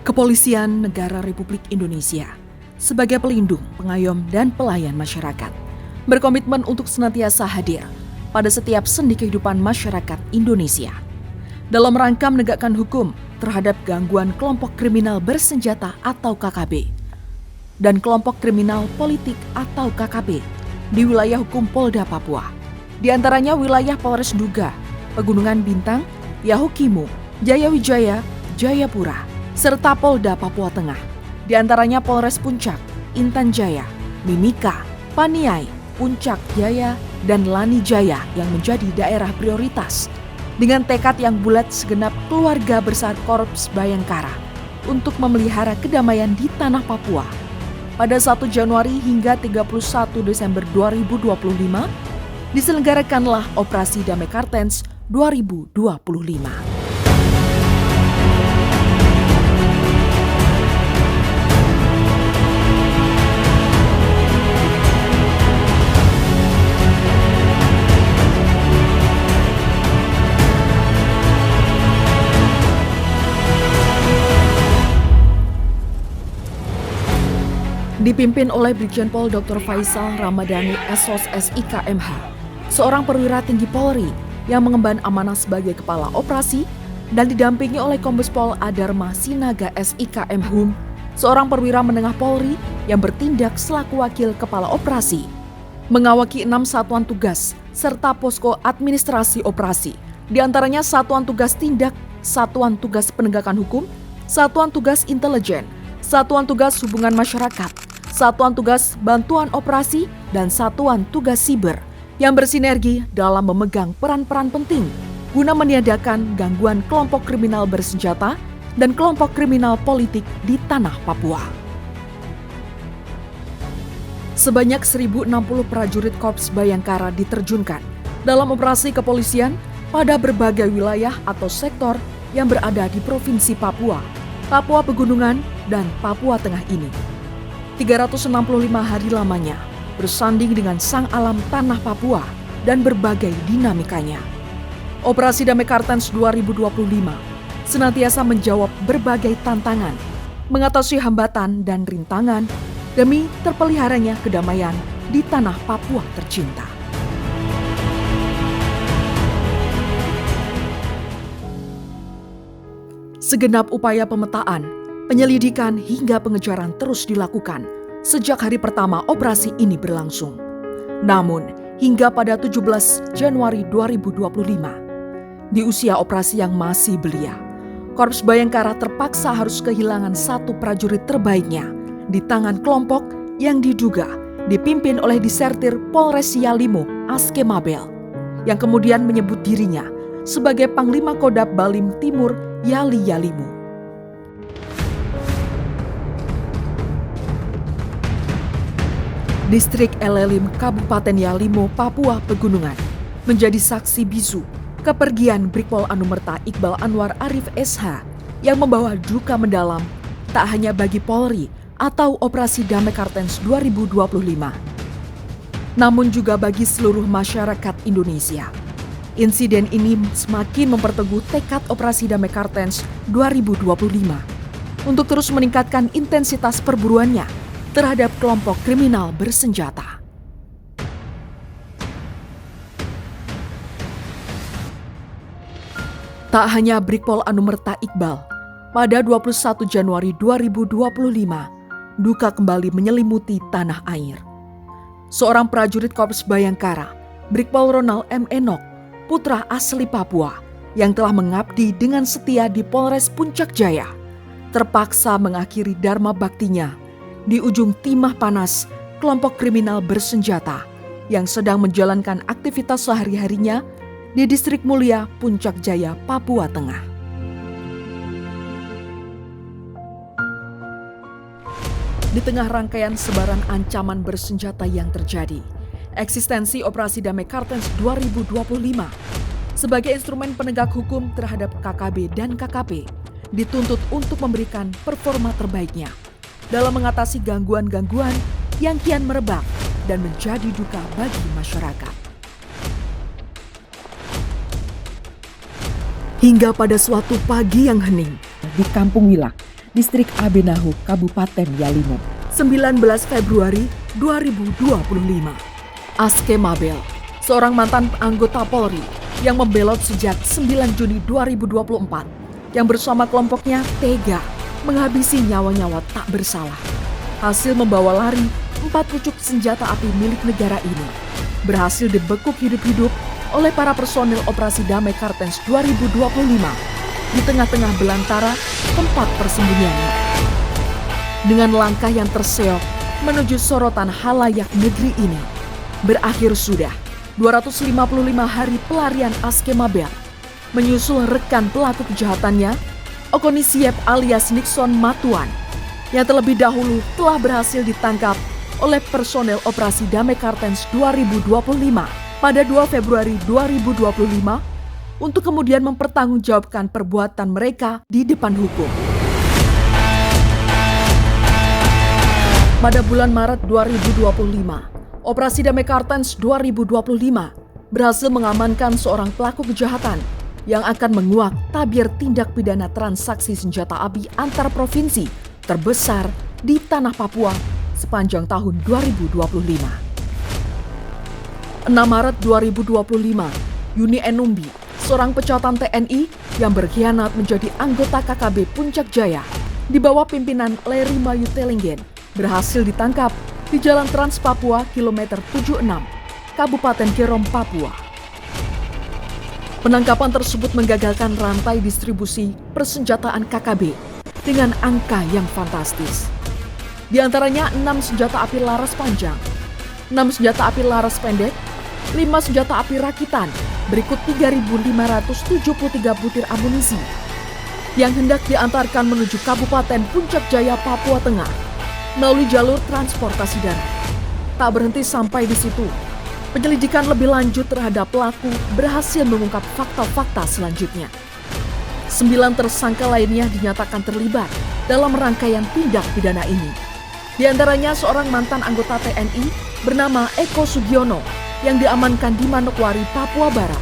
Kepolisian Negara Republik Indonesia sebagai pelindung, pengayom, dan pelayan masyarakat berkomitmen untuk senantiasa hadir pada setiap sendi kehidupan masyarakat Indonesia dalam rangka menegakkan hukum terhadap gangguan kelompok kriminal bersenjata atau KKB dan kelompok kriminal politik atau KKB di wilayah hukum Polda Papua, di antaranya wilayah Polres Duga, Pegunungan Bintang, Yahukimo, Jayawijaya, Jayapura, serta Polda Papua Tengah, di antaranya Polres Puncak, Intan Jaya, Mimika, Paniai, Puncak Jaya, dan Lani Jaya yang menjadi daerah prioritas, dengan tekad yang bulat segenap keluarga besar Korps Bayangkara untuk memelihara kedamaian di tanah Papua. Pada 1 Januari hingga 31 Desember 2025, diselenggarakanlah Operasi Damai Kartens 2025. Dipimpin oleh Brigjen Pol Dr. Faisal Ramadhani SOS SIKMH, seorang perwira tinggi Polri yang mengemban amanah sebagai kepala operasi, dan didampingi oleh Kombes Pol Adarma Sinaga SIKMHum, seorang perwira menengah Polri yang bertindak selaku wakil kepala operasi, mengawaki 6 satuan tugas serta posko administrasi operasi, di antaranya Satuan Tugas Tindak, Satuan Tugas Penegakan Hukum, Satuan Tugas Intelijen, Satuan Tugas Hubungan Masyarakat, Satuan Tugas Bantuan Operasi, dan Satuan Tugas Siber yang bersinergi dalam memegang peran-peran penting guna meniadakan gangguan kelompok kriminal bersenjata dan kelompok kriminal politik di tanah Papua. Sebanyak 1.060 prajurit Korps Bayangkara diterjunkan dalam operasi kepolisian pada berbagai wilayah atau sektor yang berada di Provinsi Papua, Papua Pegunungan, dan Papua Tengah ini. 365 hari lamanya bersanding dengan sang alam tanah Papua dan berbagai dinamikanya. Operasi Damai Kartens 2025 senantiasa menjawab berbagai tantangan, mengatasi hambatan dan rintangan demi terpeliharanya kedamaian di tanah Papua tercinta. Segenap upaya pemetaan, penyelidikan hingga pengejaran terus dilakukan sejak hari pertama operasi ini berlangsung. Namun, hingga pada 17 Januari 2025, di usia operasi yang masih belia, Korps Bayangkara terpaksa harus kehilangan satu prajurit terbaiknya di tangan kelompok yang diduga dipimpin oleh Disertir Polres Yalimo Aske Mabel, yang kemudian menyebut dirinya sebagai Panglima Kodam Balim Timur Yali Yalimo. Distrik Elelim Kabupaten Yalimo, Papua Pegunungan menjadi saksi bisu kepergian Brigpol Anumerta Iqbal Anwar Arif SH yang membawa duka mendalam tak hanya bagi Polri atau Operasi Damai Kartens 2025, namun juga bagi seluruh masyarakat Indonesia. Insiden ini semakin memperteguh tekad Operasi Damai Kartens 2025 untuk terus meningkatkan intensitas perburuannya terhadap kelompok kriminal bersenjata. Tak hanya Brigpol Anumerta Iqbal, pada 21 Januari 2025, duka kembali menyelimuti tanah air. Seorang prajurit Korps Bayangkara, Brigpol Ronald M. Enok, putra asli Papua, yang telah mengabdi dengan setia di Polres Puncak Jaya, terpaksa mengakhiri dharma baktinya di ujung timah panas kelompok kriminal bersenjata yang sedang menjalankan aktivitas sehari-harinya di Distrik Mulia, Puncak Jaya, Papua Tengah. Di tengah rangkaian sebaran ancaman bersenjata yang terjadi, eksistensi Operasi Damai Kartens 2025 sebagai instrumen penegak hukum terhadap KKB dan KKP dituntut untuk memberikan performa terbaiknya dalam mengatasi gangguan-gangguan yang kian merebak dan menjadi duka bagi masyarakat. Hingga pada suatu pagi yang hening di Kampung Wilak, Distrik Abenahu, Kabupaten Yalimo, 19 Februari 2025. Aske Mabel, seorang mantan anggota Polri yang membelot sejak 9 Juni 2024, yang bersama kelompoknya tega menghabisi nyawa-nyawa tak bersalah. Hasil membawa lari 4 pucuk senjata api milik negara ini berhasil dibekuk hidup-hidup oleh para personil Operasi Damai Kartens 2025 di tengah-tengah belantara tempat persembunyiannya. Dengan langkah yang terseok menuju sorotan halayak negeri ini, berakhir sudah 255 hari pelarian Aske Mabel, menyusul rekan pelaku kejahatannya, Okoni Siep alias Nixon Matuan, yang terlebih dahulu telah berhasil ditangkap oleh personel Operasi Damai Kartens 2025 pada 2 Februari 2025 untuk kemudian mempertanggungjawabkan perbuatan mereka di depan hukum. Pada bulan Maret 2025, Operasi Damai Kartens 2025 berhasil mengamankan seorang pelaku kejahatan yang akan menguak tabir tindak pidana transaksi senjata api antar provinsi terbesar di tanah Papua sepanjang tahun 2025. 6 Maret 2025, Yuni Enumbi, seorang pecotan TNI yang berkhianat menjadi anggota KKB Puncak Jaya di bawah pimpinan Leri Mayu Telenggen, berhasil ditangkap di Jalan Trans Papua kilometer 76, Kabupaten Kerom, Papua. Penangkapan tersebut menggagalkan rantai distribusi persenjataan KKB dengan angka yang fantastis. Di antaranya 6 senjata api laras panjang, 6 senjata api laras pendek, 5 senjata api rakitan, berikut 3.573 butir amunisi yang hendak diantarkan menuju Kabupaten Puncak Jaya, Papua Tengah melalui jalur transportasi darat. Tak berhenti sampai di situ, penyelidikan lebih lanjut terhadap pelaku berhasil mengungkap fakta-fakta selanjutnya. 9 tersangka lainnya dinyatakan terlibat dalam rangkaian tindak pidana ini. Di antaranya seorang mantan anggota TNI bernama Eko Sugiono yang diamankan di Manokwari, Papua Barat,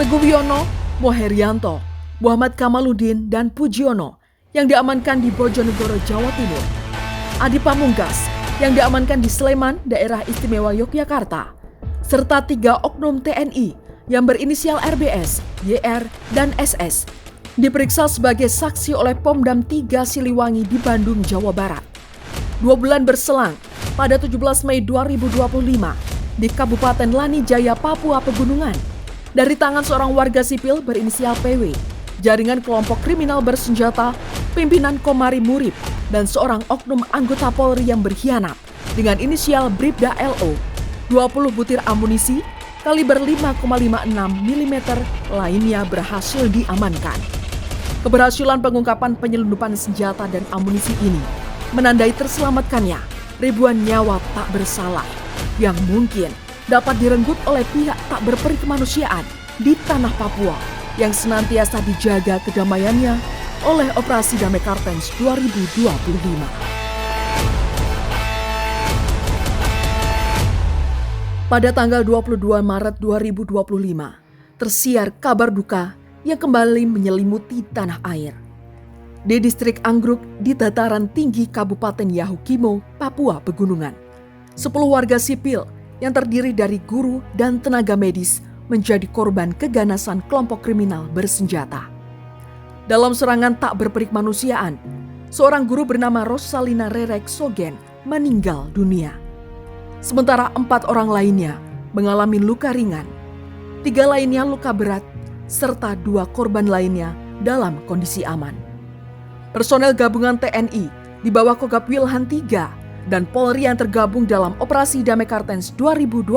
Teguh Wiono, Moherianto, Muhammad Kamaludin, dan Pujiono yang diamankan di Bojonegoro, Jawa Timur, Adi Pamungkas yang diamankan di Sleman, Daerah Istimewa Yogyakarta, serta 3 oknum TNI yang berinisial RBS, YR, dan SS diperiksa sebagai saksi oleh Pomdam 3 Siliwangi di Bandung, Jawa Barat. 2 bulan berselang, pada 17 Mei 2025, di Kabupaten Lanijaya, Papua Pegunungan, dari tangan seorang warga sipil berinisial PW, jaringan kelompok kriminal bersenjata, pimpinan Komari Murib, dan seorang oknum anggota Polri yang berkhianat dengan inisial Bribda LO, 20 butir amunisi kaliber 5,56 mm lainnya berhasil diamankan. Keberhasilan pengungkapan penyelundupan senjata dan amunisi ini menandai terselamatkannya ribuan nyawa tak bersalah yang mungkin dapat direnggut oleh pihak tak berperi kemanusiaan di tanah Papua yang senantiasa dijaga kedamaiannya oleh Operasi Damai Kartens 2025. Pada tanggal 22 Maret 2025, tersiar kabar duka yang kembali menyelimuti tanah air. Di distrik Anggruk di dataran tinggi Kabupaten Yahukimo, Papua Pegunungan, 10 warga sipil yang terdiri dari guru dan tenaga medis menjadi korban keganasan kelompok kriminal bersenjata. Dalam serangan tak berperi kemanusiaan, seorang guru bernama Rosalina Rerek Sogen meninggal dunia. Sementara 4 orang lainnya mengalami luka ringan, 3 lainnya luka berat, serta 2 korban lainnya dalam kondisi aman. Personel gabungan TNI di bawah Kogab Wilhan III dan Polri yang tergabung dalam Operasi Damai Kartens 2025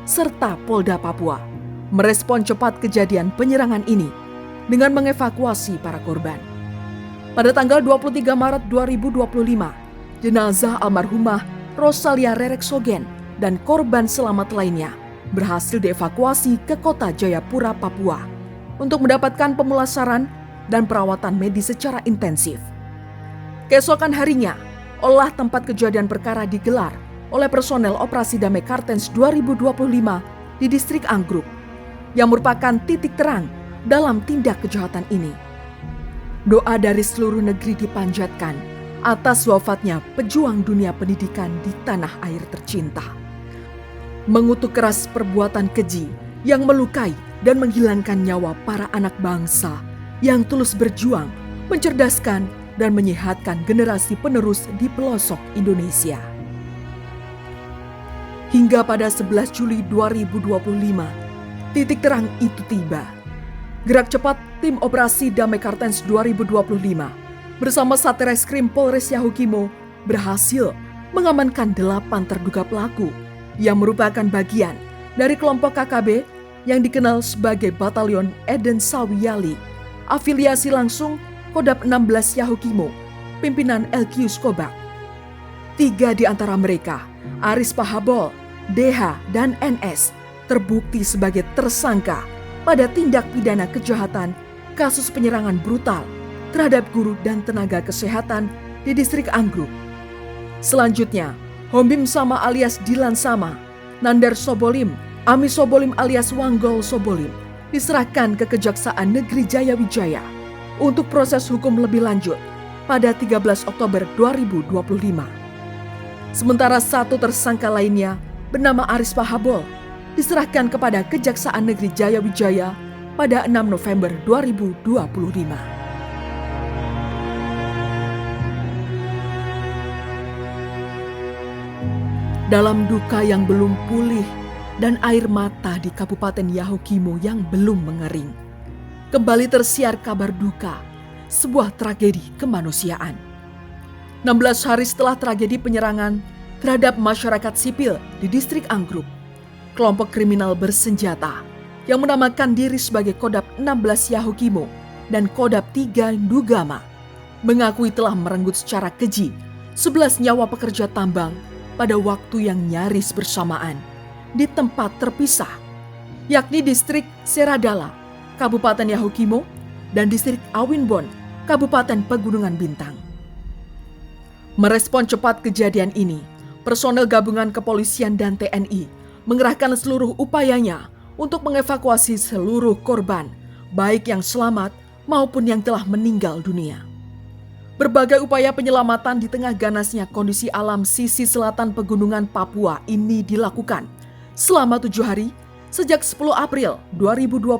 serta Polda Papua merespon cepat kejadian penyerangan ini dengan mengevakuasi para korban. Pada tanggal 23 Maret 2025, jenazah almarhumah Rosalia Rerek Sogen dan korban selamat lainnya berhasil dievakuasi ke kota Jayapura, Papua untuk mendapatkan pemulasaran dan perawatan medis secara intensif. Keesokan harinya, olah tempat kejadian perkara digelar oleh personel Operasi Damai Kartens 2025 di distrik Anggruk yang merupakan titik terang dalam tindak kejahatan ini. Doa dari seluruh negeri dipanjatkan atas wafatnya pejuang dunia pendidikan di tanah air tercinta. Mengutuk keras perbuatan keji yang melukai dan menghilangkan nyawa para anak bangsa yang tulus berjuang, mencerdaskan dan menyehatkan generasi penerus di pelosok Indonesia. Hingga pada 11 Juli 2025, titik terang itu tiba. Gerak cepat Tim Operasi Damai Kartens 2025 bersama Satreskrim Polres Yahukimo berhasil mengamankan 8 terduga pelaku yang merupakan bagian dari kelompok KKB yang dikenal sebagai Batalion Eden Sawiyali, afiliasi langsung Kodam 16 Yahukimo, pimpinan Elkius Kobak. 3 di antara mereka, Aris Pahabol, DH, dan NS, terbukti sebagai tersangka pada tindak pidana kejahatan kasus penyerangan brutal terhadap guru dan tenaga kesehatan di distrik Anggruk. Selanjutnya, Hombim Sama alias Dilan Sama, Nandar Sobolim, Ami Sobolim alias Wanggol Sobolim diserahkan ke Kejaksaan Negeri Jayawijaya untuk proses hukum lebih lanjut pada 13 Oktober 2025. Sementara 1 tersangka lainnya bernama Aris Pahabol diserahkan kepada Kejaksaan Negeri Jayawijaya pada 6 November 2025. Dalam duka yang belum pulih dan air mata di Kabupaten Yahukimo yang belum mengering, kembali tersiar kabar duka, sebuah tragedi kemanusiaan. 16 hari setelah tragedi penyerangan terhadap masyarakat sipil di distrik Anggruk, kelompok kriminal bersenjata yang menamakan diri sebagai Kodam 16 Yahukimo dan Kodam 3 Ndugama mengakui telah merenggut secara keji 11 nyawa pekerja tambang pada waktu yang nyaris bersamaan di tempat terpisah, yakni distrik Seradala, Kabupaten Yahukimo, dan distrik Awinbon, Kabupaten Pegunungan Bintang. Merespon cepat kejadian ini, personel gabungan kepolisian dan TNI mengerahkan seluruh upayanya untuk mengevakuasi seluruh korban, baik yang selamat maupun yang telah meninggal dunia. Berbagai upaya penyelamatan di tengah ganasnya kondisi alam sisi selatan pegunungan Papua ini dilakukan selama 7 hari sejak 10 April 2025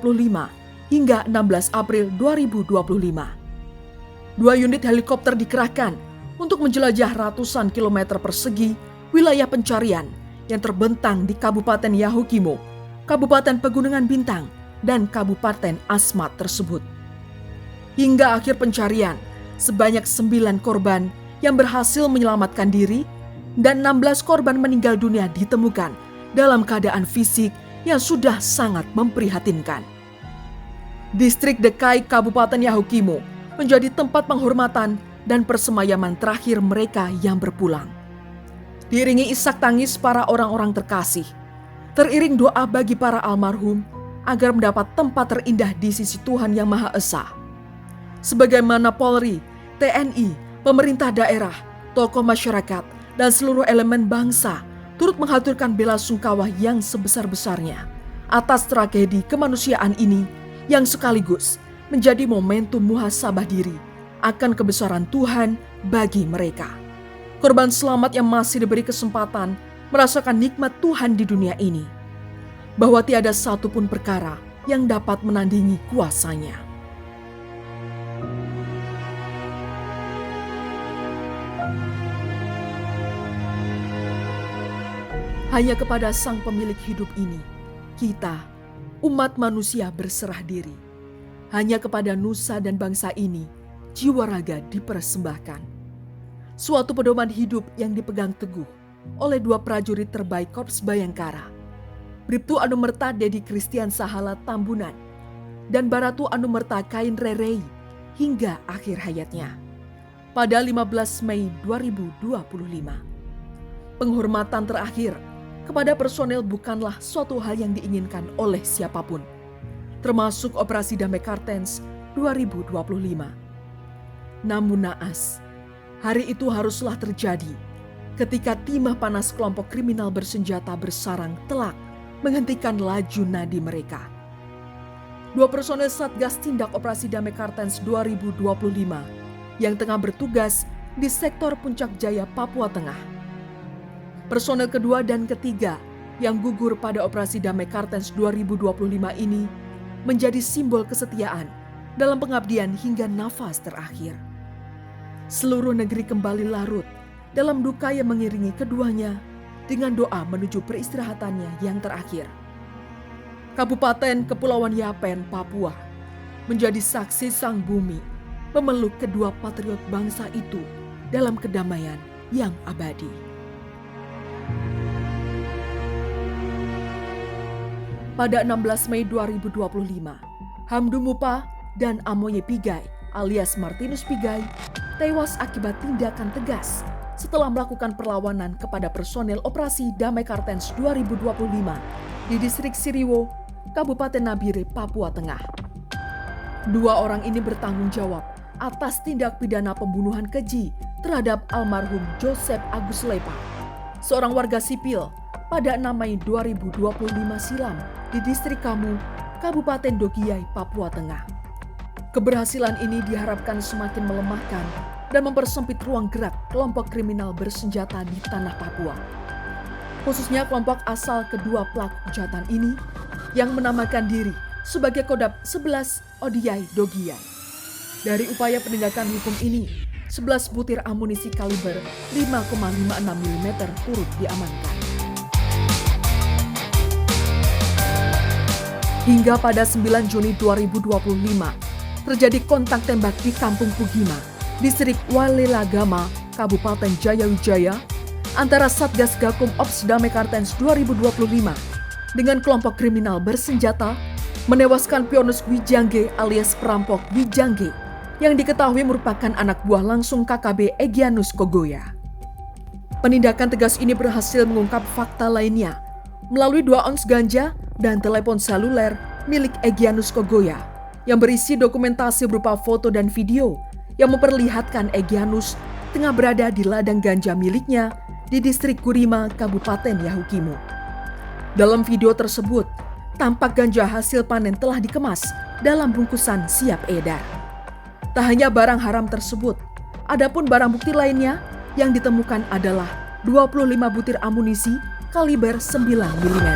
hingga 16 April 2025. 2 unit helikopter dikerahkan untuk menjelajah ratusan kilometer persegi wilayah pencarian yang terbentang di Kabupaten Yahukimo, Kabupaten Pegunungan Bintang, dan Kabupaten Asmat tersebut. Hingga akhir pencarian, sebanyak 9 korban yang berhasil menyelamatkan diri dan 16 korban meninggal dunia ditemukan dalam keadaan fisik yang sudah sangat memprihatinkan. Distrik Dekai Kabupaten Yahukimo menjadi tempat penghormatan dan persemayaman terakhir mereka yang berpulang. Diiringi isak tangis para orang-orang terkasih, teriring doa bagi para almarhum agar mendapat tempat terindah di sisi Tuhan Yang Maha Esa. Sebagaimana Polri, TNI, pemerintah daerah, tokoh masyarakat, dan seluruh elemen bangsa turut menghaturkan bela sungkawa yang sebesar-besarnya atas tragedi kemanusiaan ini yang sekaligus menjadi momentum muhasabah diri akan kebesaran Tuhan bagi mereka. Korban selamat yang masih diberi kesempatan merasakan nikmat Tuhan di dunia ini, bahwa tiada satupun perkara yang dapat menandingi kuasa-Nya. Hanya kepada Sang Pemilik hidup ini, kita, umat manusia berserah diri. Hanya kepada nusa dan bangsa ini, jiwa raga dipersembahkan. Suatu pedoman hidup yang dipegang teguh oleh 2 prajurit terbaik Korps Bayangkara, Bribtu Anumerta Dedi Kristian Sahala Tambunan dan Baratu Anumerta Kain Rerei hingga akhir hayatnya pada 15 Mei 2025. Penghormatan terakhir kepada personel bukanlah suatu hal yang diinginkan oleh siapapun, termasuk Operasi Damai Kartens 2025. Namun naas, hari itu haruslah terjadi ketika timah panas kelompok kriminal bersenjata bersarang telak menghentikan laju nadi mereka. dua personel Satgas Tindak Operasi Damai Kartens 2025 yang tengah bertugas di sektor Puncak Jaya, Papua Tengah. Personel kedua dan ketiga yang gugur pada Operasi Damai Kartens 2025 ini menjadi simbol kesetiaan dalam pengabdian hingga nafas terakhir. Seluruh negeri kembali larut dalam duka yang mengiringi keduanya dengan doa menuju peristirahatannya yang terakhir. Kabupaten Kepulauan Yapen, Papua, menjadi saksi sang bumi memeluk kedua patriot bangsa itu dalam kedamaian yang abadi. Pada 16 Mei 2025, Hamdu Mupa dan Amoye Pigai alias Martinus Pigai tewas akibat tindakan tegas setelah melakukan perlawanan kepada personel Operasi Damai Kartens 2025 di distrik Siriwo, Kabupaten Nabire, Papua Tengah. Dua orang ini bertanggung jawab atas tindak pidana pembunuhan keji terhadap almarhum Joseph Agus Lepa, seorang warga sipil pada 6 Mei 2025 silam di distrik Kamu, Kabupaten Dogiyai, Papua Tengah. Keberhasilan ini diharapkan semakin melemahkan dan mempersempit ruang gerak kelompok kriminal bersenjata di tanah Papua. Khususnya kelompok asal kedua pelaku kejahatan ini yang menamakan diri sebagai Kodam 11 Odiai Dogiyai. Dari upaya penegakan hukum ini, 11 butir amunisi kaliber 5,56 mm turut diamankan. Hingga pada 9 Juni 2025, terjadi kontak tembak di Kampung Pugima, distrik Walelagama, Kabupaten Jayawijaya, antara Satgas Gakum Ops Damai Kartens 2025 dengan kelompok kriminal bersenjata, menewaskan Pionus Wijangge alias perampok Wijangge yang diketahui merupakan anak buah langsung KKB Egyanus Kogoya. Penindakan tegas ini berhasil mengungkap fakta lainnya melalui 2 ons ganja dan telepon seluler milik Egyanus Kogoya yang berisi dokumentasi berupa foto dan video yang memperlihatkan Egyanus tengah berada di ladang ganja miliknya di distrik Kurima, Kabupaten Yahukimo. Dalam video tersebut, tampak ganja hasil panen telah dikemas dalam bungkusan siap edar. Tak hanya barang haram tersebut, adapun barang bukti lainnya yang ditemukan adalah 25 butir amunisi kaliber 9 mm.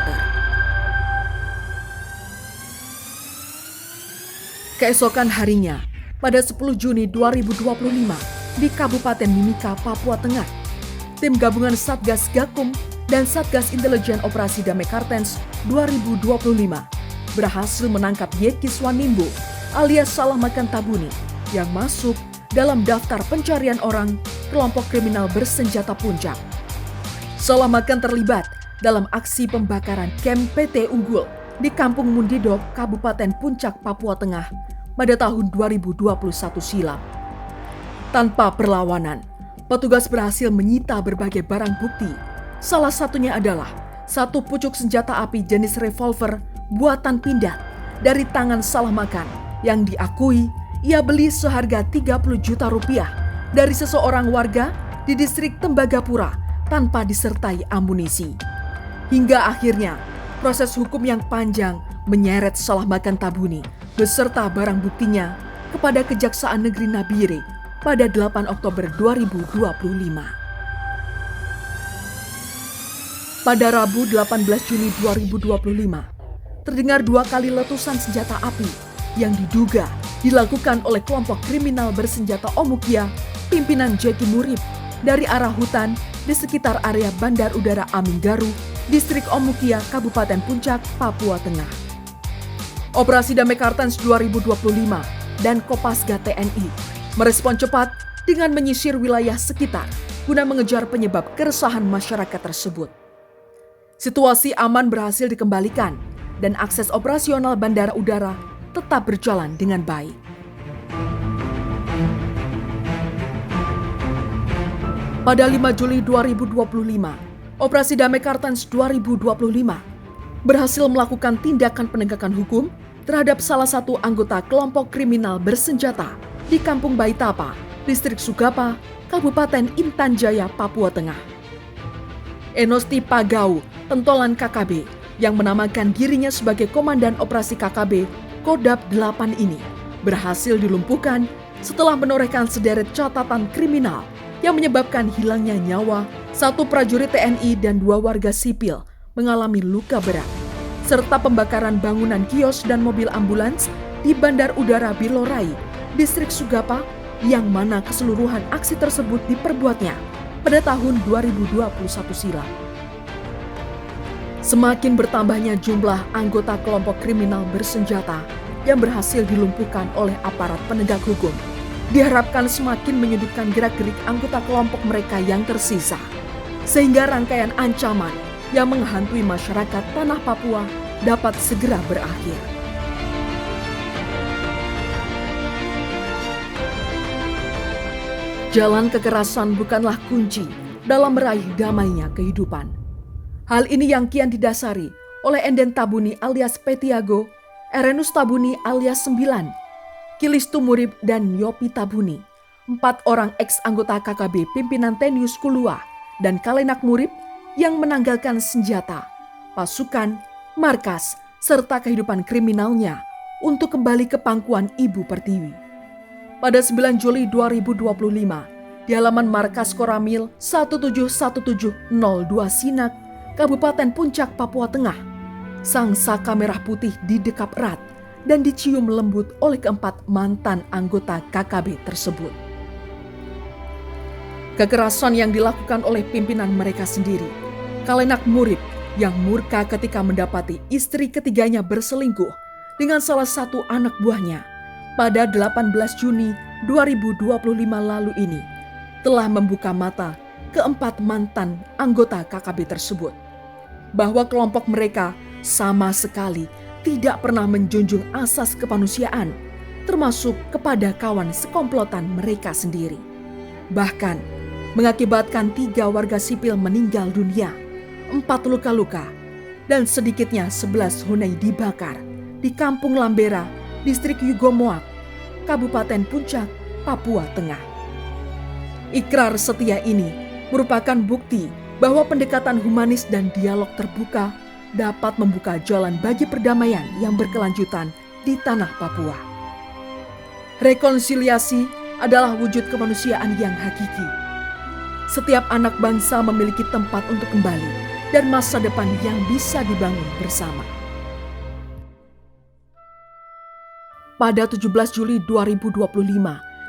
Keesokan harinya, pada 10 Juni 2025, di Kabupaten Mimika, Papua Tengah, tim gabungan Satgas Gakum dan Satgas Intelijen Operasi Damai Kartens 2025 berhasil menangkap Yeki Swanimbo alias Salah Makan Tabuni yang masuk dalam daftar pencarian orang kelompok kriminal bersenjata Puncak. Salah Makan terlibat dalam aksi pembakaran kamp PT Unggul di Kampung Mundidop, Kabupaten Puncak, Papua Tengah pada tahun 2021 silam. Tanpa perlawanan, petugas berhasil menyita berbagai barang bukti. Salah satunya adalah satu pucuk senjata api jenis revolver buatan pindad dari tangan Salah Makan yang diakui ia beli seharga 30 juta rupiah dari seseorang warga di distrik Tembagapura tanpa disertai amunisi. Hingga akhirnya proses hukum yang panjang menyeret Salah Makan Tabuni beserta barang buktinya kepada Kejaksaan Negeri Nabire pada 8 Oktober 2025. Pada Rabu 18 Juni 2025, terdengar 2 kali letusan senjata api yang diduga dilakukan oleh kelompok kriminal bersenjata Omukia pimpinan Jeki Murib dari arah hutan di sekitar area Bandar Udara Aminggaru, distrik Omukia, Kabupaten Puncak, Papua Tengah. Operasi Damai Kartens 2025 dan Kopasga TNI merespon cepat dengan menyisir wilayah sekitar guna mengejar penyebab keresahan masyarakat tersebut. Situasi aman berhasil dikembalikan dan akses operasional bandara udara tetap berjalan dengan baik. Pada 5 Juli 2025, Operasi Damai Kartens 2025 berhasil melakukan tindakan penegakan hukum terhadap salah satu anggota kelompok kriminal bersenjata di Kampung Baitapa, distrik Sugapa, Kabupaten Intan Jaya, Papua Tengah. Enosti Pagau, pentolan KKB, yang menamakan dirinya sebagai Komandan Operasi KKB Kodam 8 ini berhasil dilumpuhkan setelah menorehkan sederet catatan kriminal yang menyebabkan hilangnya nyawa 1 prajurit TNI dan 2 warga sipil mengalami luka berat, serta pembakaran bangunan kios dan mobil ambulans di Bandar Udara Bilorai, Distrik Sugapa, yang mana keseluruhan aksi tersebut diperbuatnya pada tahun 2021 silam. Semakin bertambahnya jumlah anggota kelompok kriminal bersenjata yang berhasil dilumpuhkan oleh aparat penegak hukum, diharapkan semakin menyudutkan gerak-gerik anggota kelompok mereka yang tersisa, sehingga rangkaian ancaman yang menghantui masyarakat tanah Papua dapat segera berakhir. Jalan kekerasan bukanlah kunci dalam meraih damainya kehidupan. Hal ini yang kian didasari oleh Enden Tabuni alias Petiago, Erenus Tabuni alias 9, Kilistu Murib, dan Yopi Tabuni, 4 orang ex-anggota KKB pimpinan Tenius Kulua dan Kalenak Murib yang menanggalkan senjata, pasukan, markas, serta kehidupan kriminalnya untuk kembali ke pangkuan Ibu Pertiwi. Pada 9 Juli 2025, di halaman markas Koramil 171702 Sinak, Kabupaten Puncak, Papua Tengah, sang saka merah putih didekap erat dan dicium lembut oleh keempat mantan anggota KKB tersebut. Kekerasan yang dilakukan oleh pimpinan mereka sendiri, Kalenak Murib, yang murka ketika mendapati istri ketiganya berselingkuh dengan salah satu anak buahnya pada 18 Juni 2025 lalu ini, telah membuka mata keempat mantan anggota KKB tersebut bahwa kelompok mereka sama sekali tidak pernah menjunjung asas kemanusiaan, termasuk kepada kawan sekomplotan mereka sendiri. Bahkan mengakibatkan 3 warga sipil meninggal dunia, 4 luka-luka, dan sedikitnya 11 hunai dibakar di Kampung Lambera, Distrik Yugomoak, Kabupaten Puncak, Papua Tengah. Ikrar setia ini merupakan bukti bahwa pendekatan humanis dan dialog terbuka dapat membuka jalan bagi perdamaian yang berkelanjutan di tanah Papua. Rekonsiliasi adalah wujud kemanusiaan yang hakiki. Setiap anak bangsa memiliki tempat untuk kembali dan masa depan yang bisa dibangun bersama. Pada 17 Juli 2025,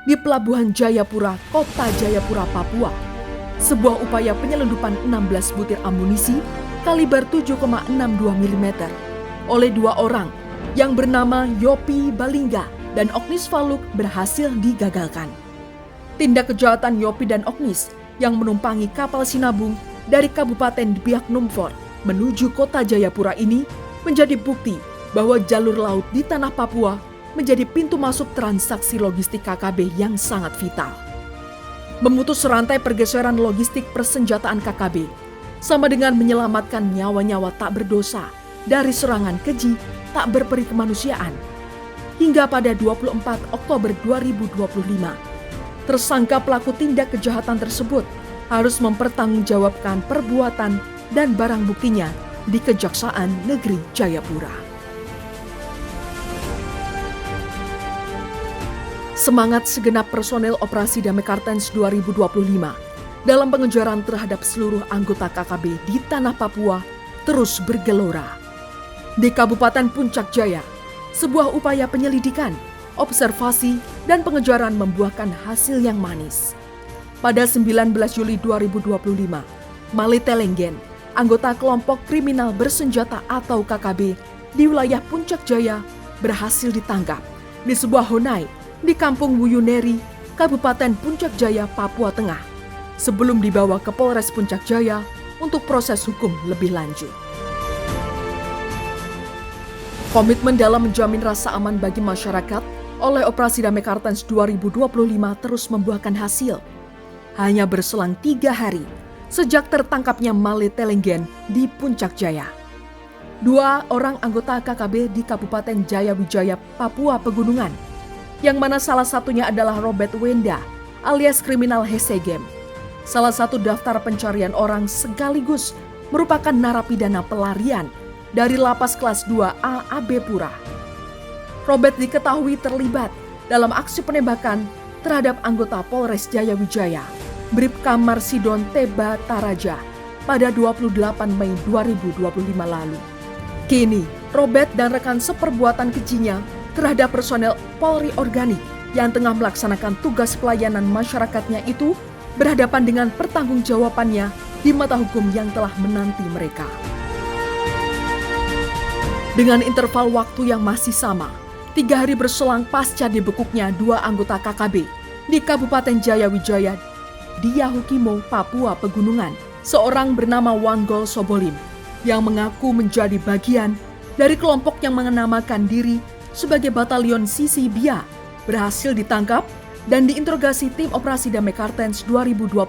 di Pelabuhan Jayapura, Kota Jayapura, Papua, sebuah upaya penyelundupan 16 butir amunisi kaliber 7,62 mm oleh 2 orang yang bernama Yopi Balingga dan Oknis Faluk berhasil digagalkan. Tindak kejahatan Yopi dan Oknis yang menumpangi kapal sinabung dari Kabupaten Biak Numfor menuju Kota Jayapura ini menjadi bukti bahwa jalur laut di tanah Papua menjadi pintu masuk transaksi logistik KKB yang sangat vital. Memutus rantai pergeseran logistik persenjataan KKB sama dengan menyelamatkan nyawa-nyawa tak berdosa dari serangan keji tak berperi kemanusiaan. Hingga pada 24 Oktober 2025, tersangka pelaku tindak kejahatan tersebut harus mempertanggungjawabkan perbuatan dan barang buktinya di Kejaksaan Negeri Jayapura. Semangat segenap personel Operasi Damai Kartens 2025 dalam pengejaran terhadap seluruh anggota KKB di tanah Papua terus bergelora. Di Kabupaten Puncak Jaya, sebuah upaya penyelidikan, observasi, dan pengejaran membuahkan hasil yang manis. Pada 19 Juli 2025, Mali Telenggen, anggota kelompok kriminal bersenjata atau KKB di wilayah Puncak Jaya, berhasil ditangkap di sebuah honai di Kampung Wuyuneri, Kabupaten Puncak Jaya, Papua Tengah, sebelum dibawa ke Polres Puncak Jaya untuk proses hukum lebih lanjut. Komitmen dalam menjamin rasa aman bagi masyarakat oleh Operasi Damai Kartens 2025 terus membuahkan hasil. Hanya berselang 3 hari sejak tertangkapnya Mali Telenggen di Puncak Jaya, 2 orang anggota KKB di Kabupaten Jaya Wijaya, Papua Pegunungan, yang mana salah satunya adalah Robert Wenda alias kriminal Hesegem, salah satu daftar pencarian orang sekaligus merupakan narapidana pelarian dari lapas kelas 2A AB Pura. Robert diketahui terlibat dalam aksi penembakan terhadap anggota Polres Jayawijaya, Bribka Marsidon Teba Taraja, pada 28 Mei 2025 lalu. Kini, Robert dan rekan seperbuatan kejinya terhadap personel Polri Organik yang tengah melaksanakan tugas pelayanan masyarakatnya itu berhadapan dengan pertanggungjawabannya di mata hukum yang telah menanti mereka. Dengan interval waktu yang masih sama, 3 hari berselang pasca dibekuknya 2 anggota KKB di Kabupaten Jayawijaya di Yahukimo, Papua Pegunungan, seorang bernama Wanggol Sobolim yang mengaku menjadi bagian dari kelompok yang menamakan diri sebagai Batalion Sisibia berhasil ditangkap dan diinterogasi tim operasi Damai Kartens 2025.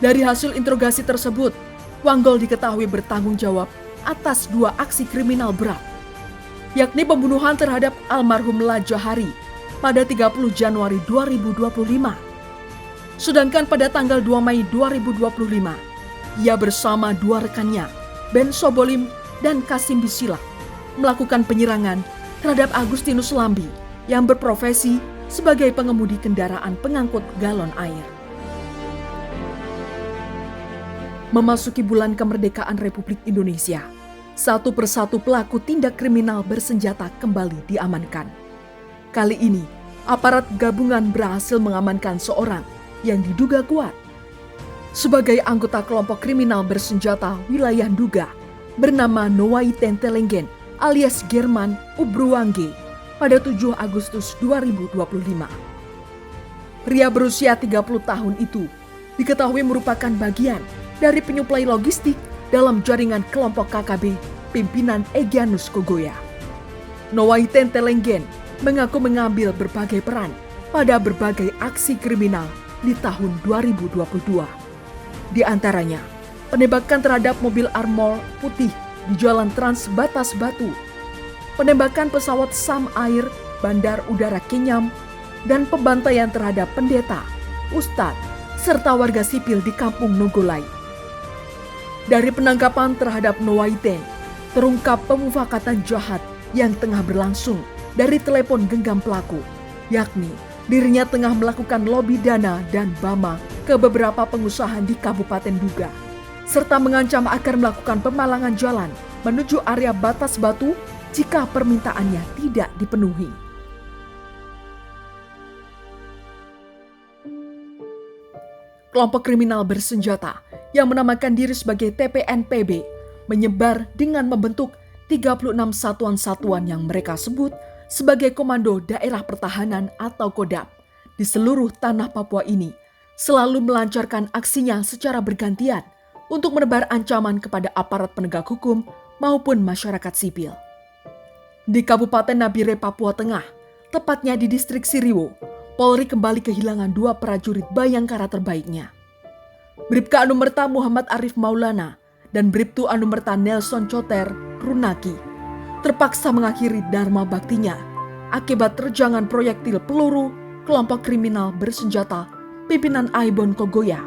Dari hasil interogasi tersebut, Wanggol diketahui bertanggung jawab atas 2 aksi kriminal berat, yakni pembunuhan terhadap almarhum Lajahari pada 30 Januari 2025. Sedangkan pada tanggal 2 Mei 2025, ia bersama 2 rekannya, Ben Sobolim dan Kasim Bisila, melakukan penyerangan terhadap Agustinus Lambi yang berprofesi sebagai pengemudi kendaraan pengangkut galon air. Memasuki bulan kemerdekaan Republik Indonesia, satu persatu pelaku tindak kriminal bersenjata kembali diamankan. Kali ini, aparat gabungan berhasil mengamankan seorang yang diduga kuat sebagai anggota kelompok kriminal bersenjata wilayah Nduga bernama Nowaiten Telenggen alias German Ubruwangge pada 7 Agustus 2025. Pria berusia 30 tahun itu diketahui merupakan bagian dari penyuplai logistik dalam jaringan kelompok KKB pimpinan Egyanus Kogoya. Nowaiten Telenggen mengaku mengambil berbagai peran pada berbagai aksi kriminal di tahun 2022. Di antaranya, penembakan terhadap mobil armor putih di Jalan Trans Batas Batu, penembakan pesawat SAM Air Bandar Udara Kenyam, dan pembantaian terhadap pendeta, ustadz, serta warga sipil di Kampung Nogolai. Dari penangkapan terhadap Nowaiten, terungkap pemufakatan jahat yang tengah berlangsung dari telepon genggam pelaku, yakni dirinya tengah melakukan lobi dana dan bama ke beberapa pengusaha di Kabupaten Nduga, serta mengancam akan melakukan pemalangan jalan menuju area Batas Batu jika permintaannya tidak dipenuhi. Kelompok kriminal bersenjata yang menamakan diri sebagai TPNPB menyebar dengan membentuk 36 satuan-satuan yang mereka sebut sebagai Komando Daerah Pertahanan atau Kodam di seluruh tanah Papua ini, selalu melancarkan aksinya secara bergantian untuk menebar ancaman kepada aparat penegak hukum maupun masyarakat sipil. Di Kabupaten Nabire, Papua Tengah, tepatnya di distrik Siriwo, Polri kembali kehilangan 2 prajurit Bayangkara terbaiknya. Bribka Anumerta Muhammad Arif Maulana dan Bribtu Anumerta Nelson Coter Runaki terpaksa mengakhiri dharma baktinya akibat terjangan proyektil peluru kelompok kriminal bersenjata pimpinan Aibon Kogoya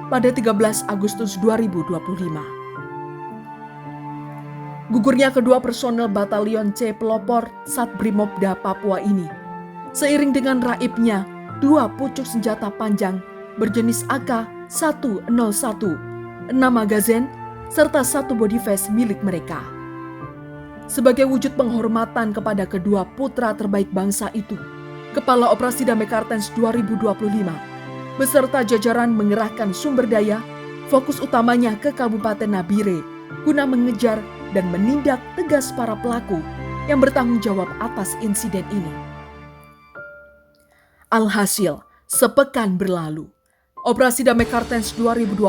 pada 13 Agustus 2025. Gugurnya kedua personel Batalion C Pelopor Satbrimobda Papua ini, seiring dengan raibnya 2 pucuk senjata panjang berjenis AK-101, 6 magazin, serta 1 body vest milik mereka. Sebagai wujud penghormatan kepada kedua putra terbaik bangsa itu, Kepala Operasi Damai Kartens 2025 beserta jajaran mengerahkan sumber daya, fokus utamanya ke Kabupaten Nabire, guna mengejar dan menindak tegas para pelaku yang bertanggung jawab atas insiden ini. Alhasil, sepekan berlalu, Operasi Damai Kartens 2025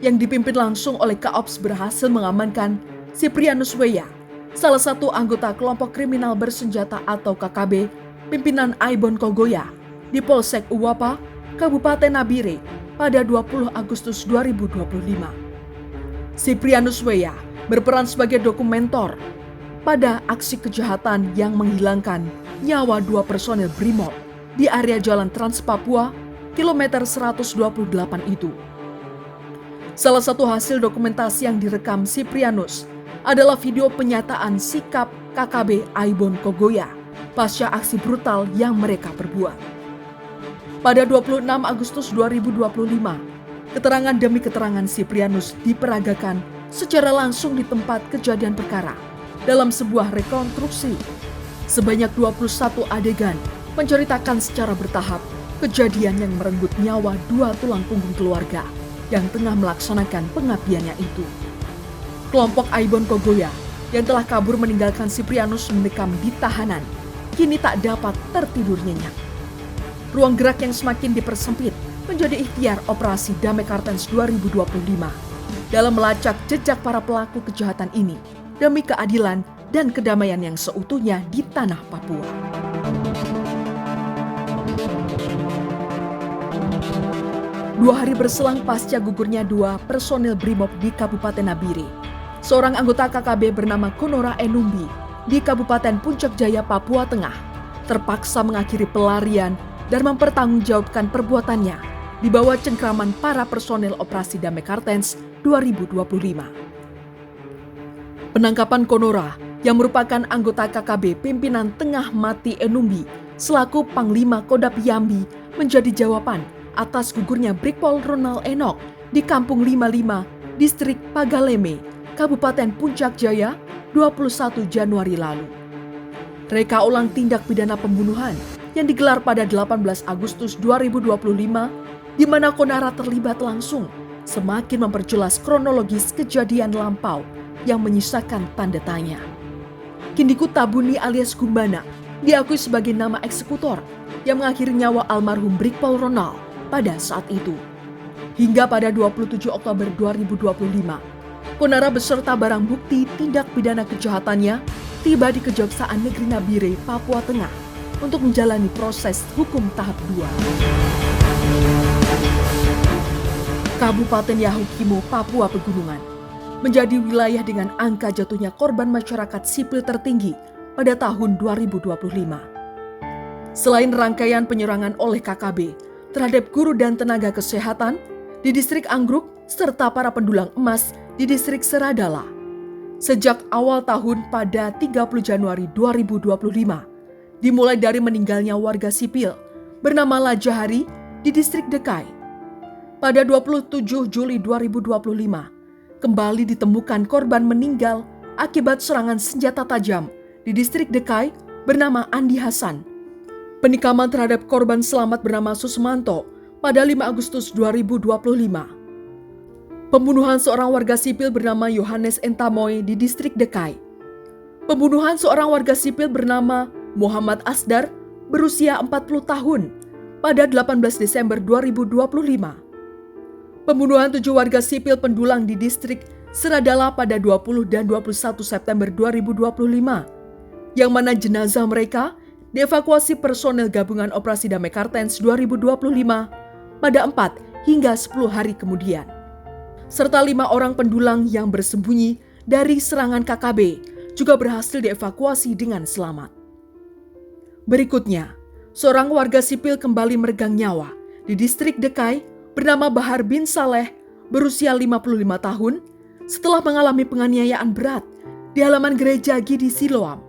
yang dipimpin langsung oleh Kaops berhasil mengamankan Siprianus Weya, salah satu anggota kelompok kriminal bersenjata atau KKB, pimpinan Aibon Kogoya, di Polsek Uwapa, Kabupaten Nabire pada 20 Agustus 2025. Siprianus Weya berperan sebagai dokumentor pada aksi kejahatan yang menghilangkan nyawa 2 personel Brimob di area Jalan Trans Papua, kilometer 128 itu. Salah satu hasil dokumentasi yang direkam Siprianus adalah video penyataan sikap KKB Aibon Kogoya pasca aksi brutal yang mereka perbuat. Pada 26 Agustus 2025, keterangan demi keterangan Siprianus diperagakan secara langsung di tempat kejadian perkara dalam sebuah rekonstruksi. Sebanyak 21 adegan menceritakan secara bertahap kejadian yang merenggut nyawa 2 tulang punggung keluarga yang tengah melaksanakan pengabdiannya itu. Kelompok Aibon Kogoya yang telah kabur meninggalkan Siprianus mendekam di tahanan, kini tak dapat tertidur nyenyak. Ruang gerak yang semakin dipersempit menjadi ikhtiar Operasi Damai Kartens 2025 dalam melacak jejak para pelaku kejahatan ini demi keadilan dan kedamaian yang seutuhnya di tanah Papua. Dua hari berselang pasca gugurnya 2 personil BRIMOB di Kabupaten Nabire, seorang anggota KKB bernama Konora Enumbi di Kabupaten Puncak Jaya, Papua Tengah, terpaksa mengakhiri pelarian dan mempertanggungjawabkan perbuatannya di bawah cengkraman para personil Operasi Damai Kartens 2025. Penangkapan Konora yang merupakan anggota KKB pimpinan Tengah Mati Enumbi selaku Panglima Kodam Yambi menjadi jawaban atas gugurnya Brigpol Ronald Enoch di Kampung 55, Distrik Pagaleme, Kabupaten Puncak Jaya 21 Januari lalu. Reka ulang tindak pidana pembunuhan yang digelar pada 18 Agustus 2025, di mana Konara terlibat langsung, semakin memperjelas kronologis kejadian lampau yang menyisakan tanda tanya. Kindiku Tabuni alias Gumbana diakui sebagai nama eksekutor yang mengakhiri nyawa almarhum Brigpol Ronald pada saat itu. Hingga pada 27 Oktober 2025, Konara beserta barang bukti tindak pidana kejahatannya tiba di Kejaksaan Negeri Nabire, Papua Tengah untuk menjalani proses hukum tahap 2. Kabupaten Yahukimo, Papua Pegunungan menjadi wilayah dengan angka jatuhnya korban masyarakat sipil tertinggi pada tahun 2025. Selain rangkaian penyerangan oleh KKB terhadap guru dan tenaga kesehatan di Distrik Anggruk serta para pendulang emas di Distrik Seradala, sejak awal tahun pada 30 Januari 2025, dimulai dari meninggalnya warga sipil bernama Lajahari di Distrik Dekai. Pada 27 Juli 2025, kembali ditemukan korban meninggal akibat serangan senjata tajam di Distrik Dekai bernama Andi Hasan. Penikaman terhadap korban selamat bernama Susmanto pada 5 Agustus 2025. Pembunuhan seorang warga sipil bernama Yohanes Entamoy di Distrik Dekai. Pembunuhan seorang warga sipil bernama Muhammad Asdar berusia 40 tahun pada 18 Desember 2025. Pembunuhan 7 warga sipil pendulang di Distrik Seradala pada 20 dan 21 September 2025, yang mana jenazah mereka dievakuasi personel gabungan Operasi Damai Kartens 2025 pada 4 hingga 10 hari kemudian. Serta 5 orang pendulang yang bersembunyi dari serangan KKB juga berhasil dievakuasi dengan selamat. Berikutnya, seorang warga sipil kembali meregang nyawa di Distrik Dekai bernama Bahar bin Saleh berusia 55 tahun setelah mengalami penganiayaan berat di halaman gereja Gidi Siloam.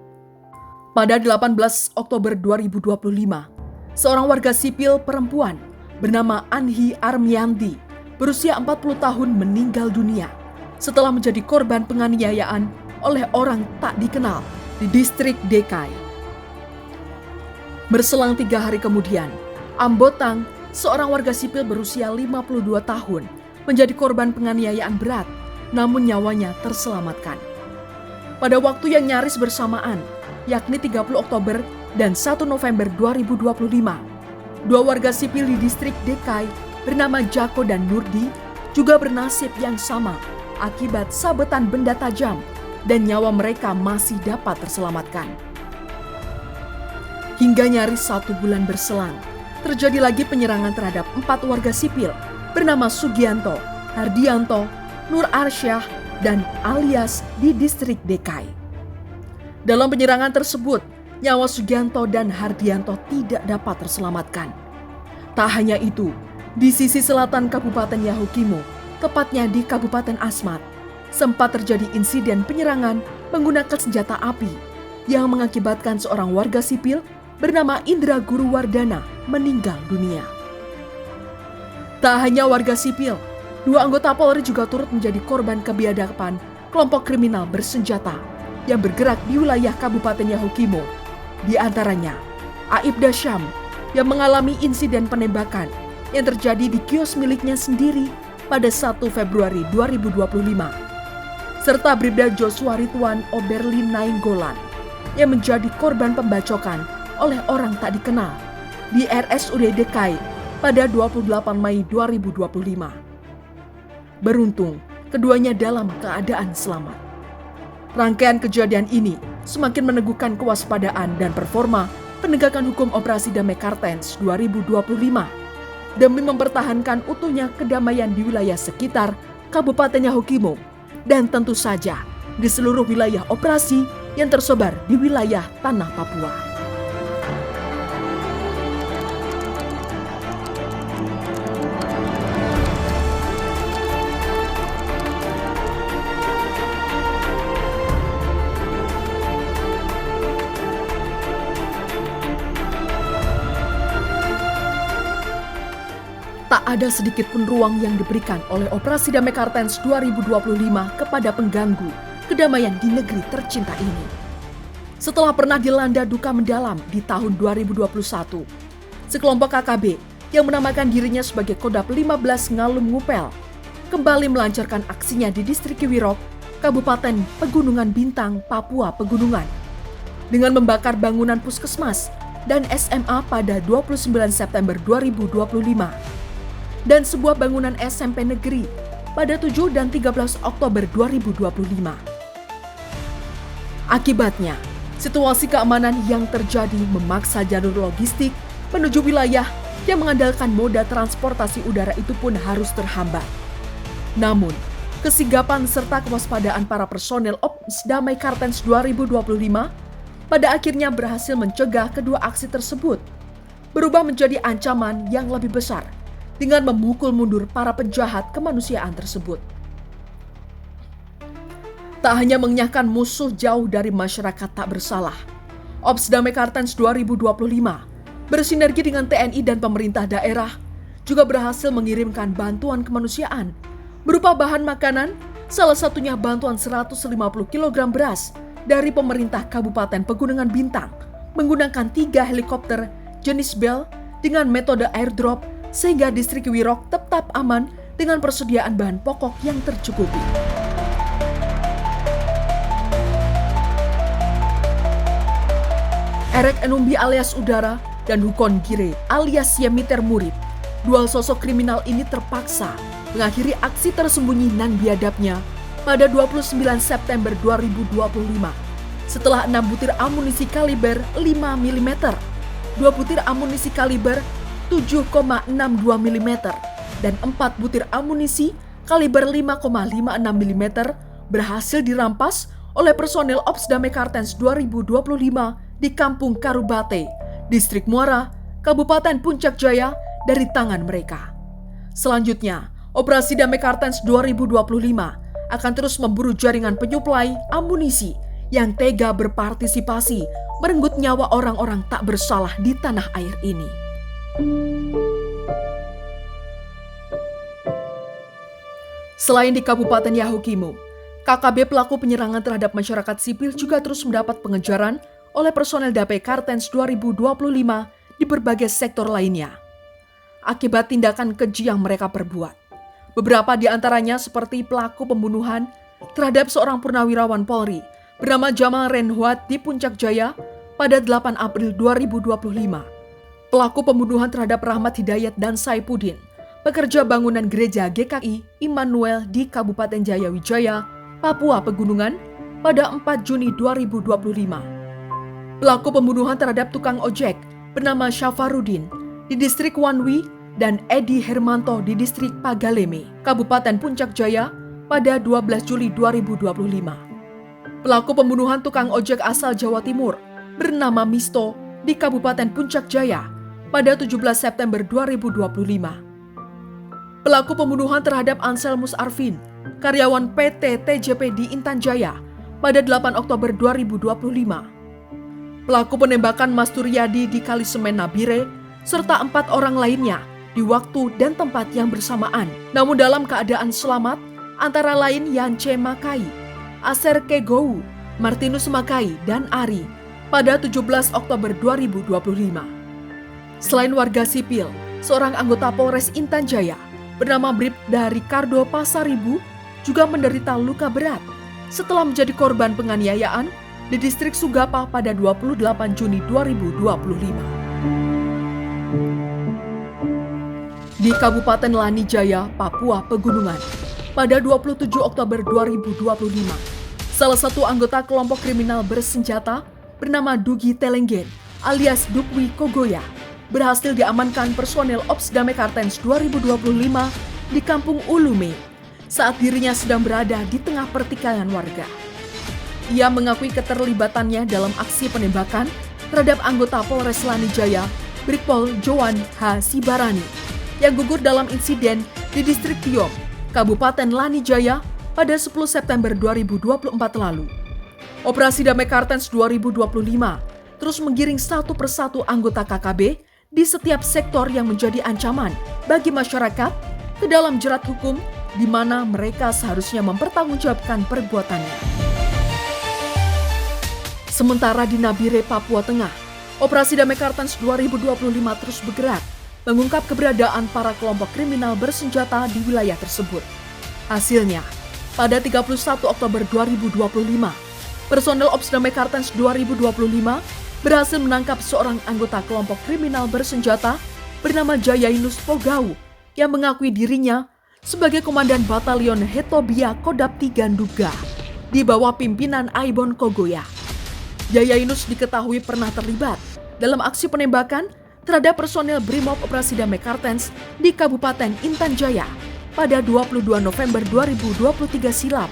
Pada 18 Oktober 2025, seorang warga sipil perempuan bernama Anhi Armianti berusia 40 tahun meninggal dunia setelah menjadi korban penganiayaan oleh orang tak dikenal di Distrik Dekai. Berselang 3 hari kemudian, Ambotang, seorang warga sipil berusia 52 tahun, menjadi korban penganiayaan berat, namun nyawanya terselamatkan. Pada waktu yang nyaris bersamaan, yakni 30 Oktober dan 1 November 2025, 2 warga sipil di Distrik Dekai bernama Jako dan Nurdi juga bernasib yang sama akibat sabetan benda tajam dan nyawa mereka masih dapat terselamatkan. Hingga nyaris 1 bulan berselang, terjadi lagi penyerangan terhadap 4 warga sipil bernama Sugianto, Hardianto, Nur Arsyah, dan Alias di Distrik Dekai. Dalam penyerangan tersebut, nyawa Sugianto dan Hardianto tidak dapat terselamatkan. Tak hanya itu, di sisi selatan Kabupaten Yahukimo, tepatnya di Kabupaten Asmat, sempat terjadi insiden penyerangan menggunakan senjata api yang mengakibatkan seorang warga sipil bernama Indra Guruwardana meninggal dunia. Tak hanya warga sipil, 2 anggota Polri juga turut menjadi korban kebiadaban kelompok kriminal bersenjata yang bergerak di wilayah Kabupaten Yahukimo. Di antaranya, Aibda Syam yang mengalami insiden penembakan yang terjadi di kios miliknya sendiri pada 1 Februari 2025. Serta Bribda Joshua Ridwan Oberlin Nainggolan yang menjadi korban pembacokan oleh orang tak dikenal di RSUD DKI pada 28 Mei 2025. Beruntung, keduanya dalam keadaan selamat. Rangkaian kejadian ini semakin meneguhkan kewaspadaan dan performa penegakan hukum Operasi Damai Kartens 2025 demi mempertahankan utuhnya kedamaian di wilayah sekitar Kabupaten Yahukimo dan tentu saja di seluruh wilayah operasi yang tersebar di wilayah tanah Papua. Tak ada sedikit pun ruang yang diberikan oleh Operasi Damai Kartens 2025 kepada pengganggu kedamaian di negeri tercinta ini. Setelah pernah dilanda duka mendalam di tahun 2021, sekelompok KKB yang menamakan dirinya sebagai Kodam 15 Ngalum Ngupel kembali melancarkan aksinya di distrik Kiwirok, Kabupaten Pegunungan Bintang, Papua Pegunungan, dengan membakar bangunan puskesmas dan SMA pada 29 September 2025. Dan sebuah bangunan SMP negeri pada 7 dan 13 Oktober 2025. Akibatnya, situasi keamanan yang terjadi memaksa jalur logistik menuju wilayah yang mengandalkan moda transportasi udara itu pun harus terhambat. Namun, kesigapan serta kewaspadaan para personel Ops Damai Kartens 2025 pada akhirnya berhasil mencegah kedua aksi tersebut berubah menjadi ancaman yang lebih besar dengan memukul mundur para penjahat kemanusiaan tersebut. Tak hanya mengenyahkan musuh jauh dari masyarakat tak bersalah, Ops Damai Kartens 2025 bersinergi dengan TNI dan pemerintah daerah juga berhasil mengirimkan bantuan kemanusiaan berupa bahan makanan, salah satunya bantuan 150 kg beras dari pemerintah Kabupaten Pegunungan Bintang menggunakan 3 helikopter jenis Bell dengan metode airdrop sehingga distrik Wirok tetap aman dengan persediaan bahan pokok yang tercukupi. Erek Enumbi alias Udara dan Hukon Gire alias Yemiter Murid, dua sosok kriminal ini terpaksa mengakhiri aksi tersembunyi nan biadabnya pada 29 September 2025 setelah 6 butir amunisi kaliber 5 mm, 2 butir amunisi kaliber 7,62 mm, dan 4 butir amunisi kaliber 5,56 mm berhasil dirampas oleh personel Ops Damai Kartens 2025 di Kampung Karubate, Distrik Muara, Kabupaten Puncak Jaya dari tangan mereka. Selanjutnya, Operasi Damai Kartens 2025 akan terus memburu jaringan penyuplai amunisi yang tega berpartisipasi merenggut nyawa orang-orang tak bersalah di tanah air ini. Selain di Kabupaten Yahukimo, KKB pelaku penyerangan terhadap masyarakat sipil juga terus mendapat pengejaran oleh personel Damai Kartens 2025 di berbagai sektor lainnya. Akibat tindakan keji yang mereka perbuat, beberapa di antaranya seperti pelaku pembunuhan terhadap seorang purnawirawan Polri bernama Jamal Renhuat di Puncak Jaya pada 8 April 2025. Pelaku pembunuhan terhadap Rahmat Hidayat dan Saipuddin, pekerja bangunan gereja GKI Immanuel di Kabupaten Jayawijaya, Papua Pegunungan pada 4 Juni 2025. Pelaku pembunuhan terhadap tukang ojek bernama Syafarudin di distrik Wanwi dan Edi Hermanto di distrik Pagaleme, Kabupaten Puncak Jaya pada 12 Juli 2025. Pelaku pembunuhan tukang ojek asal Jawa Timur bernama Misto di Kabupaten Puncak Jaya pada 17 September 2025. Pelaku pembunuhan terhadap Anselmus Arvin, karyawan PT TJP di Intan Jaya pada 8 Oktober 2025. Pelaku penembakan Mas Turyadi di Kalisemen Nabire, serta 4 orang lainnya di waktu dan tempat yang bersamaan. Namun dalam keadaan selamat, antara lain Yance Makai, Aser Kegou, Martinus Makai, dan Ari pada 17 Oktober 2025. Selain warga sipil, seorang anggota Polres Intan Jaya bernama Bribda Ricardo Pasaribu juga menderita luka berat setelah menjadi korban penganiayaan di distrik Sugapa pada 28 Juni 2025. Di Kabupaten Lanijaya, Papua Pegunungan, pada 27 Oktober 2025, salah satu anggota kelompok kriminal bersenjata bernama Dugi Telenggen alias Dukwi Kogoya berhasil diamankan personel Ops Damai Kartens 2025 di Kampung Ulume saat dirinya sedang berada di tengah pertikaian warga. Ia mengakui keterlibatannya dalam aksi penembakan terhadap anggota Polres Lanijaya, Brigpol Joan H. Sibarani, yang gugur dalam insiden di distrik Tiom, Kabupaten Lanijaya pada 10 September 2024 lalu. Operasi Damai Kartens 2025 terus menggiring satu persatu anggota KKB di setiap sektor yang menjadi ancaman bagi masyarakat ke dalam jerat hukum di mana mereka seharusnya mempertanggungjawabkan perbuatannya. Sementara di Nabire, Papua Tengah, Operasi Damai Kartens 2025 terus bergerak mengungkap keberadaan para kelompok kriminal bersenjata di wilayah tersebut. Hasilnya, pada 31 Oktober 2025, personel Ops Damai Kartens 2025 berhasil menangkap seorang anggota kelompok kriminal bersenjata bernama Jayainus Pogau yang mengakui dirinya sebagai Komandan Batalion Hetobia Kodap 3 Nduga di bawah pimpinan Aibon Kogoya. Jayainus diketahui pernah terlibat dalam aksi penembakan terhadap personel Brimob Operasi Damai Kartens di Kabupaten Intan Jaya pada 22 November 2023 silam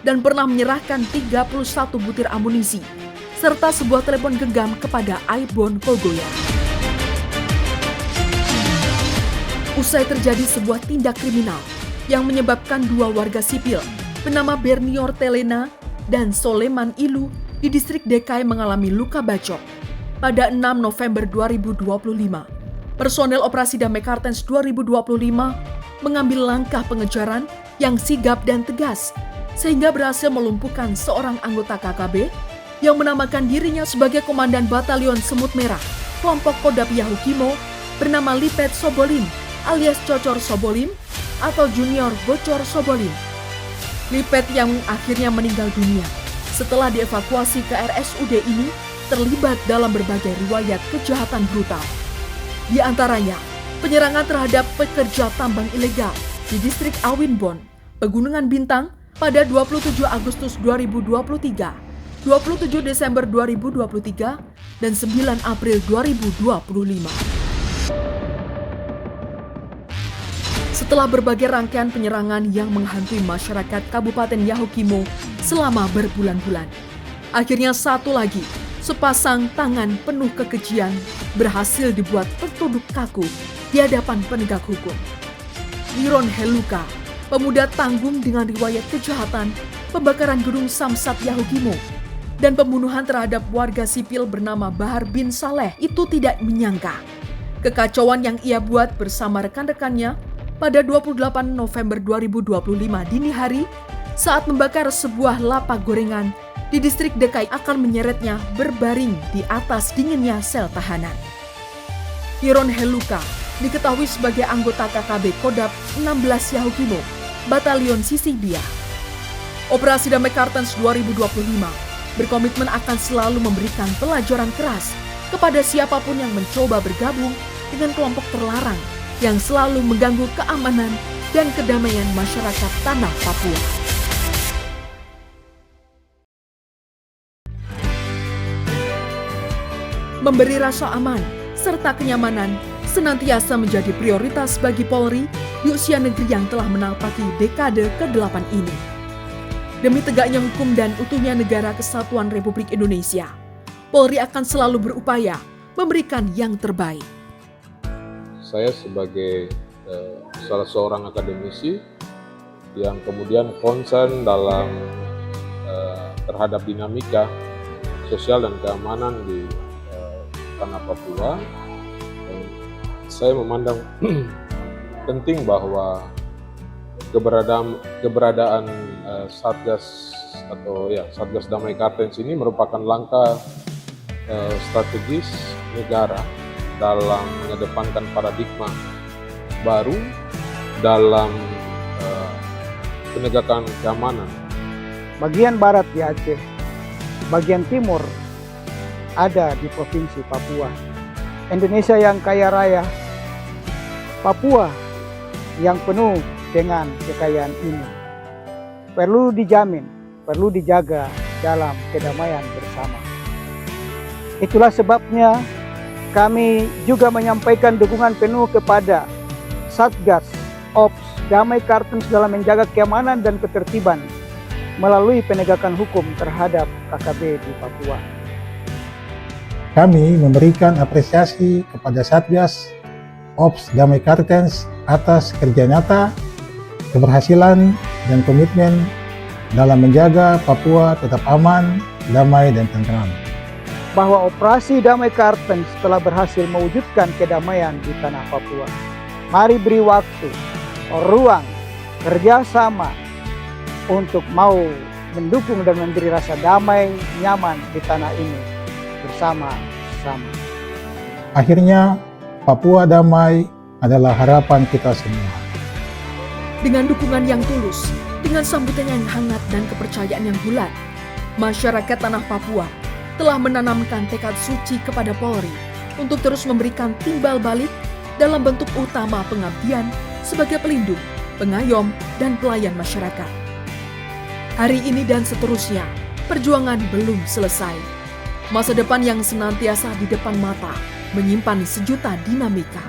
dan pernah menyerahkan 31 butir amunisi serta sebuah telepon genggam kepada Aibon Kogoya. Usai terjadi sebuah tindak kriminal yang menyebabkan 2 warga sipil bernama Bernior Telena dan Soleman Ilu di distrik Dekai mengalami luka bacok. Pada 6 November 2025, personel Operasi Damai Kartens 2025 mengambil langkah pengejaran yang sigap dan tegas sehingga berhasil melumpuhkan seorang anggota KKB yang menamakan dirinya sebagai Komandan Batalion Semut Merah, kelompok Kodap Yahukimo bernama Lipet Sobolim alias Cocor Sobolim atau Junior Bocor Sobolim. Lipet yang akhirnya meninggal dunia setelah dievakuasi ke RSUD ini terlibat dalam berbagai riwayat kejahatan brutal. Di antaranya, penyerangan terhadap pekerja tambang ilegal di distrik Awinbon, Pegunungan Bintang pada 27 Agustus 2023, 27 Desember 2023, dan 9 April 2025. Setelah berbagai rangkaian penyerangan yang menghantui masyarakat Kabupaten Yahukimo selama berbulan-bulan, akhirnya satu lagi, sepasang tangan penuh kekejian berhasil dibuat tertunduk kaku di hadapan penegak hukum. Iron Heluka, pemuda tanggung dengan riwayat kejahatan, pembakaran gedung Samsat Yahukimo, dan pembunuhan terhadap warga sipil bernama Bahar bin Saleh itu tidak menyangka kekacauan yang ia buat bersama rekan-rekannya pada 28 November 2025 dini hari saat membakar sebuah lapak gorengan di distrik Dekai akan menyeretnya berbaring di atas dinginnya sel tahanan. Iron Heluka diketahui sebagai anggota KKB Kodap 16 Yahukimo, Batalion Sisibia. Operasi Damai Kartens 2025 berkomitmen akan selalu memberikan pelajaran keras kepada siapapun yang mencoba bergabung dengan kelompok terlarang yang selalu mengganggu keamanan dan kedamaian masyarakat tanah Papua. Memberi rasa aman serta kenyamanan senantiasa menjadi prioritas bagi Polri di usia negeri yang telah menapaki dekade ke-8 ini. Demi tegaknya hukum dan utuhnya negara kesatuan Republik Indonesia, Polri akan selalu berupaya memberikan yang terbaik. Saya sebagai salah seorang akademisi yang kemudian concern dalam terhadap dinamika sosial dan keamanan di tanah Papua, saya memandang penting bahwa keberadaan Satgas atau Satgas Damai Kartens ini merupakan langkah strategis negara dalam mengedepankan paradigma baru dalam penegakan keamanan. Bagian barat di Aceh, bagian timur ada di Provinsi Papua. Indonesia yang kaya raya, Papua yang penuh dengan kekayaan ini perlu dijamin, perlu dijaga dalam kedamaian bersama. Itulah sebabnya kami juga menyampaikan dukungan penuh kepada Satgas Ops Damai Kartens dalam menjaga keamanan dan ketertiban melalui penegakan hukum terhadap KKB di Papua. Kami memberikan apresiasi kepada Satgas Ops Damai Kartens atas kerja nyata, keberhasilan, dan komitmen dalam menjaga Papua tetap aman, damai, dan tentram. Bahwa operasi Damai Kartens telah berhasil mewujudkan kedamaian di tanah Papua. Mari beri waktu, ruang, kerjasama untuk mau mendukung dan memberi rasa damai, nyaman di tanah ini bersama-sama. Akhirnya, Papua damai adalah harapan kita semua. Dengan dukungan yang tulus, dengan sambutan yang hangat dan kepercayaan yang bulat, masyarakat tanah Papua telah menanamkan tekad suci kepada Polri untuk terus memberikan timbal balik dalam bentuk utama pengabdian sebagai pelindung, pengayom, dan pelayan masyarakat. Hari ini dan seterusnya, perjuangan belum selesai. Masa depan yang senantiasa di depan mata menyimpan sejuta dinamika.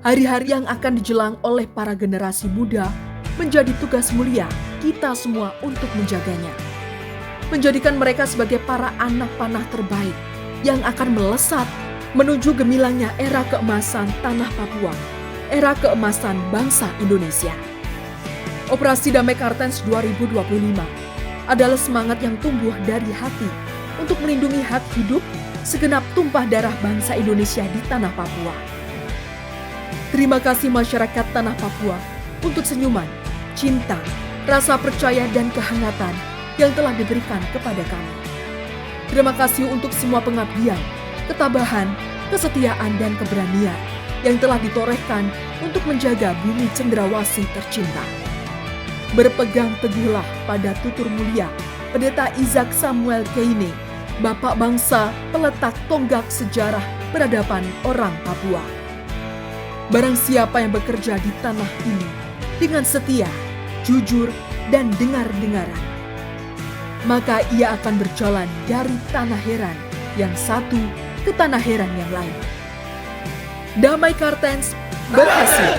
Hari-hari yang akan dijelang oleh para generasi muda menjadi tugas mulia kita semua untuk menjaganya. Menjadikan mereka sebagai para anak panah terbaik yang akan melesat menuju gemilangnya era keemasan tanah Papua, era keemasan bangsa Indonesia. Operasi Damai Kartens 2025 adalah semangat yang tumbuh dari hati untuk melindungi hak hidup segenap tumpah darah bangsa Indonesia di tanah Papua. Terima kasih masyarakat tanah Papua untuk senyuman, cinta, rasa percaya dan kehangatan yang telah diberikan kepada kami. Terima kasih untuk semua pengabdian, ketabahan, kesetiaan, dan keberanian yang telah ditorehkan untuk menjaga bumi cendrawasih tercinta. Berpegang teguhlah pada tutur mulia Pendeta Isaac Samuel Keine, Bapak Bangsa, peletak tonggak sejarah peradaban orang Papua. Barang siapa yang bekerja di tanah ini dengan setia, jujur, dan dengar-dengaran, maka ia akan berjalan dari tanah heran yang satu ke tanah heran yang lain. Damai Kartens berhasil.